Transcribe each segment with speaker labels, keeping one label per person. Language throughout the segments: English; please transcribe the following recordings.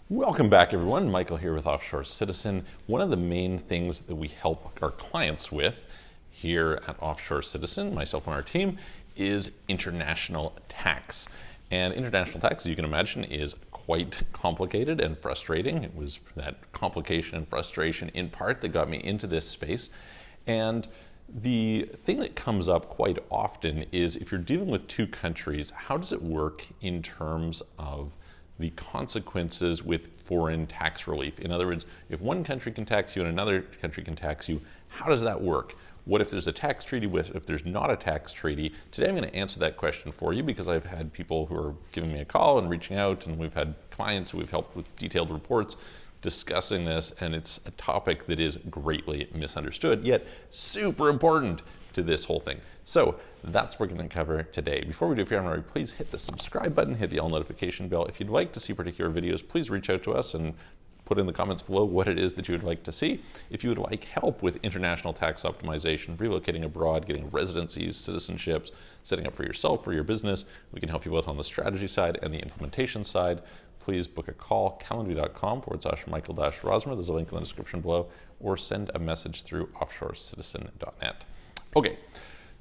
Speaker 1: Welcome back, everyone. Michael here with Offshore Citizen. One of the main things that we help our clients with here at Offshore Citizen, myself and our team, is international tax. And international tax, as you can imagine, is quite complicated and frustrating. It was that complication and frustration in part that got me into this space. And the thing that comes up quite often is if you're dealing with two countries, how does it work in terms of the consequences with foreign tax relief? In other words, if one country can tax you and another country can tax you, how does that work? What if there's a tax treaty? If there's not a tax treaty? Today I'm going to answer that question for you because I've had people who are giving me a call and reaching out, and we've had clients who we've helped with detailed reports discussing this, and it's a topic that is greatly misunderstood, yet super important to this whole thing. So that's what we're going to cover today. Before we do, if you haven't already, please hit the subscribe button, hit the all notification bell. If you'd like to see particular videos, please reach out to us and put in the comments below what it is that you would like to see. If you would like help with international tax optimization, relocating abroad, getting residencies, citizenships, setting up for yourself or your business, we can help you both on the strategy side and the implementation side. Please book a call, calendly.com/Michael-Rosmer. There's a link in the description below, or send a message through offshorecitizen.net. Okay.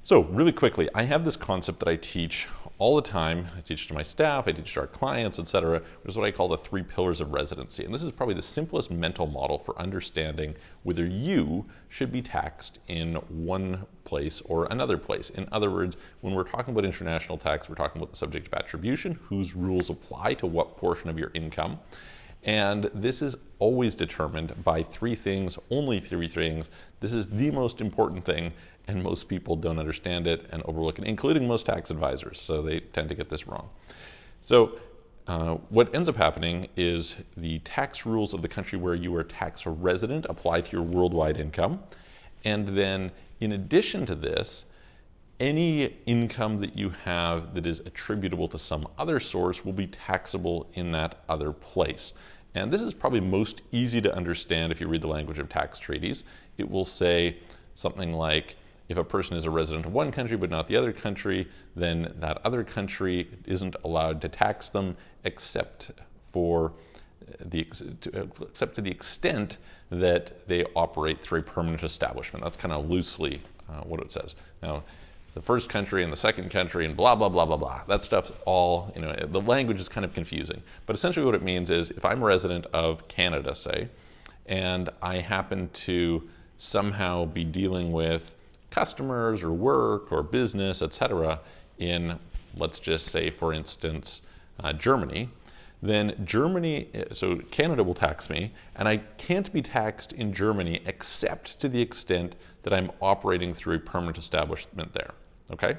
Speaker 1: So really quickly, I have this concept that I teach all the time. I teach to my staff, I teach to our clients, etc., which is what I call the 3 pillars of residency. And this is probably the simplest mental model for understanding whether you should be taxed in one place or another place. In other words, when we're talking about international tax, we're talking about the subject of attribution, whose rules apply to what portion of your income. And this is always determined by 3 things, only 3 things. This is the most important thing, and most people don't understand it and overlook it, including most tax advisors, so they tend to get this wrong. So what ends up happening is the tax rules of the country where you are tax resident apply to your worldwide income. And then in addition to this, any income that you have that is attributable to some other source will be taxable in that other place. And this is probably most easy to understand if you read the language of tax treaties. It will say something like, if a person is a resident of one country but not the other country, then that other country isn't allowed to tax them except to the extent that they operate through a permanent establishment. That's kind of loosely what it says. Now, the first country and the second country and blah, blah, blah, blah, blah. That stuff's all, the language is kind of confusing. But essentially what it means is if I'm a resident of Canada, say, and I happen to somehow be dealing with customers or work or business, etc., in, let's just say, for instance, Germany, then so Canada will tax me, and I can't be taxed in Germany except to the extent that I'm operating through a permanent establishment there, okay?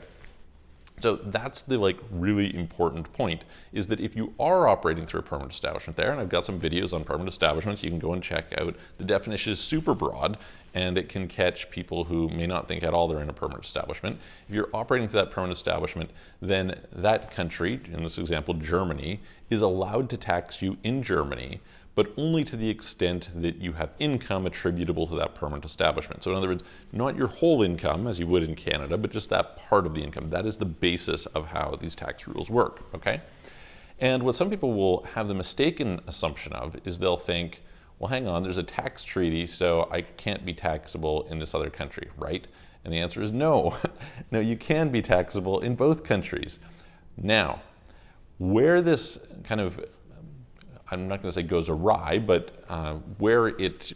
Speaker 1: So that's the really important point, is that if you are operating through a permanent establishment there, and I've got some videos on permanent establishments you can go and check out, the definition is super broad, and it can catch people who may not think at all they're in a permanent establishment. If you're operating through that permanent establishment, then that country, in this example Germany, is allowed to tax you in Germany, but only to the extent that you have income attributable to that permanent establishment. So in other words, not your whole income as you would in Canada, but just that part of the income. That is the basis of how these tax rules work, okay? And what some people will have the mistaken assumption of is they'll think, well, hang on, there's a tax treaty, so I can't be taxable in this other country, right? And the answer is no. No, you can be taxable in both countries. Now, where this kind of, I'm not going to say goes awry, but where it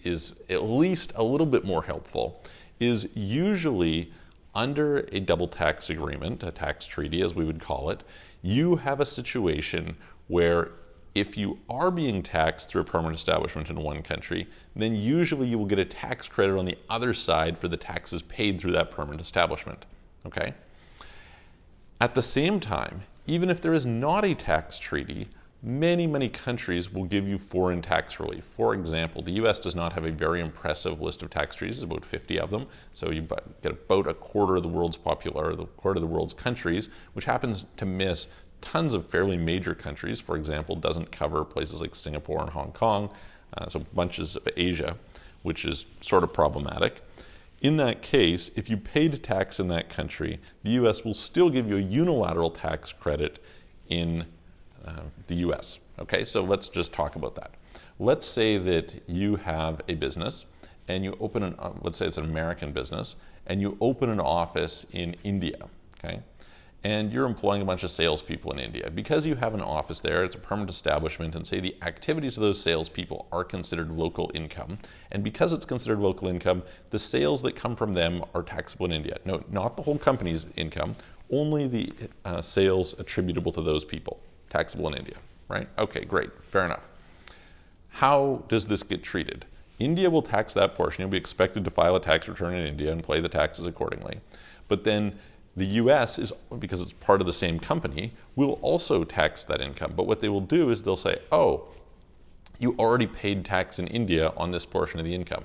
Speaker 1: is at least a little bit more helpful is usually under a double tax agreement, a tax treaty as we would call it, you have a situation where if you are being taxed through a permanent establishment in one country, then usually you will get a tax credit on the other side for the taxes paid through that permanent establishment, okay? At the same time, even if there is not a tax treaty, many, many countries will give you foreign tax relief. For example, the US does not have a very impressive list of tax treaties, there's about 50 of them. So you get about a quarter of the world's quarter of the world's countries, which happens to miss tons of fairly major countries. For example, doesn't cover places like Singapore and Hong Kong, so bunches of Asia, which is sort of problematic. In that case, if you paid tax in that country, the US will still give you a unilateral tax credit in the US, Okay, so let's just talk about that. Let's say that you have a business and you open an, let's say it's an American business, and you open an office in India, okay? And you're employing a bunch of salespeople in India. Because you have an office there, it's a permanent establishment, and say the activities of those salespeople are considered local income. And because it's considered local income, the sales that come from them are taxable in India. No, not the whole company's income, only the sales attributable to those people, taxable in India, right? Okay, great, fair enough. How does this get treated? India will tax that portion. You'll be expected to file a tax return in India and pay the taxes accordingly. But then the US is, because it's part of the same company, will also tax that income. But what they will do is they'll say, oh, you already paid tax in India on this portion of the income.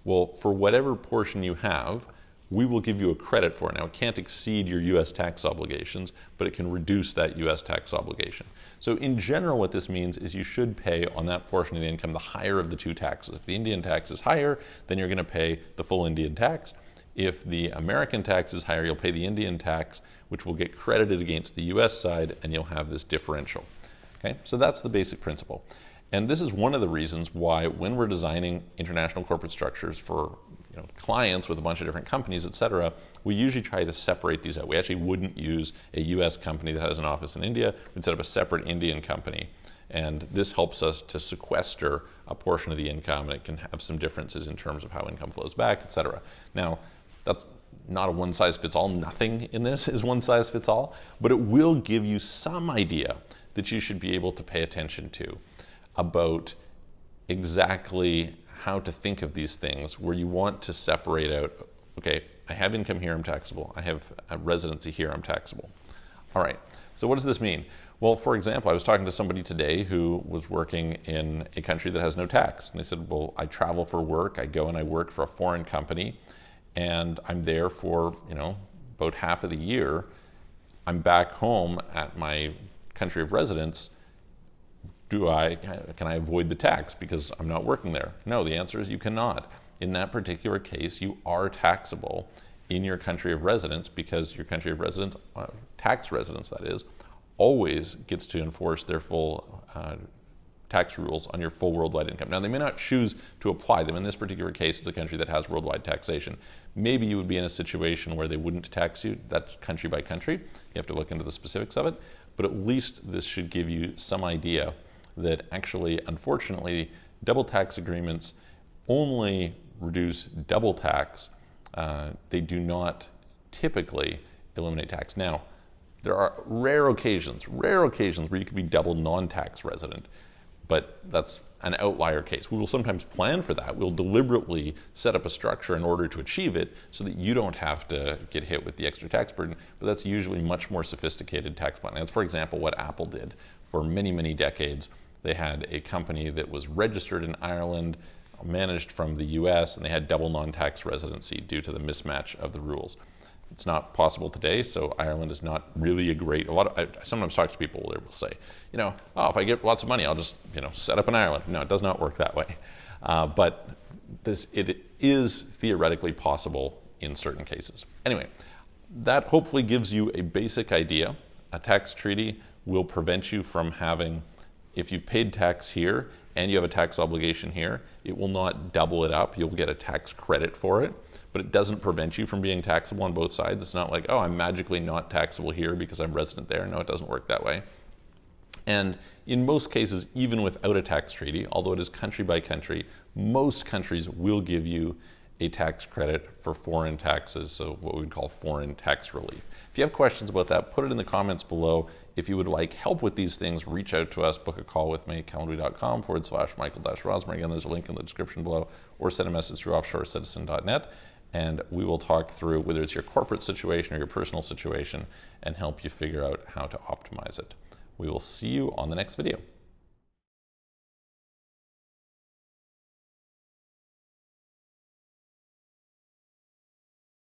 Speaker 1: Well, for whatever portion you have, we will give you a credit for it. Now, it can't exceed your US tax obligations, but it can reduce that US tax obligation. So in general, what this means is you should pay on that portion of the income the higher of the two taxes. If the Indian tax is higher, then you're going to pay the full Indian tax. If the American tax is higher, you'll pay the Indian tax, which will get credited against the US side, and you'll have this differential. Okay, so that's the basic principle. And this is one of the reasons why when we're designing international corporate structures for clients with a bunch of different companies, et cetera, we usually try to separate these out. We actually wouldn't use a US company that has an office in India. We'd set up a separate Indian company. And this helps us to sequester a portion of the income, and it can have some differences in terms of how income flows back, et cetera. Now, that's not a one-size-fits-all. Nothing in this is one-size-fits-all, but it will give you some idea that you should be able to pay attention to about exactly how to think of these things, where you want to separate out, okay, I have income here, I'm taxable. I have a residency here, I'm taxable. All right, so what does this mean? Well, for example, I was talking to somebody today who was working in a country that has no tax. And they said, well, I travel for work, I go and I work for a foreign company, and I'm there for, about half of the year. I'm back home at my country of residence. Can I avoid the tax because I'm not working there? No, the answer is you cannot. In that particular case, you are taxable in your country of residence because your country of residence, tax residence that is, always gets to enforce their full tax rules on your full worldwide income. Now, they may not choose to apply them. In this particular case, it's a country that has worldwide taxation. Maybe you would be in a situation where they wouldn't tax you. That's country by country. You have to look into the specifics of it. But at least this should give you some idea that actually, unfortunately, double tax agreements only reduce double tax. They do not typically eliminate tax. Now, there are rare occasions where you could be double non-tax resident, but that's an outlier case. We will sometimes plan for that. We'll deliberately set up a structure in order to achieve it so that you don't have to get hit with the extra tax burden, but that's usually much more sophisticated tax planning. That's, for example, what Apple did for many, many decades. They had a company that was registered in Ireland, managed from the US, and they had double non-tax residency due to the mismatch of the rules. It's not possible today, so Ireland is not really a great, I sometimes talk to people where will say, oh, if I get lots of money, I'll just, set up in Ireland. No, it does not work that way. But it is theoretically possible in certain cases. Anyway, that hopefully gives you a basic idea. A tax treaty will prevent you from having, if you've paid tax here and you have a tax obligation here, it will not double it up. You'll get a tax credit for it, but it doesn't prevent you from being taxable on both sides. It's not like, oh, I'm magically not taxable here because I'm resident there. No, it doesn't work that way. And in most cases, even without a tax treaty, although it is country by country, most countries will give you a tax credit for foreign taxes, so what we would call foreign tax relief. If you have questions about that, put it in the comments below. If you would like help with these things, reach out to us, book a call with me, calendly.com/Michael-Rosmer. Again, there's a link in the description below, or send a message through offshorecitizen.net, and we will talk through whether it's your corporate situation or your personal situation and help you figure out how to optimize it. We will see you on the next video.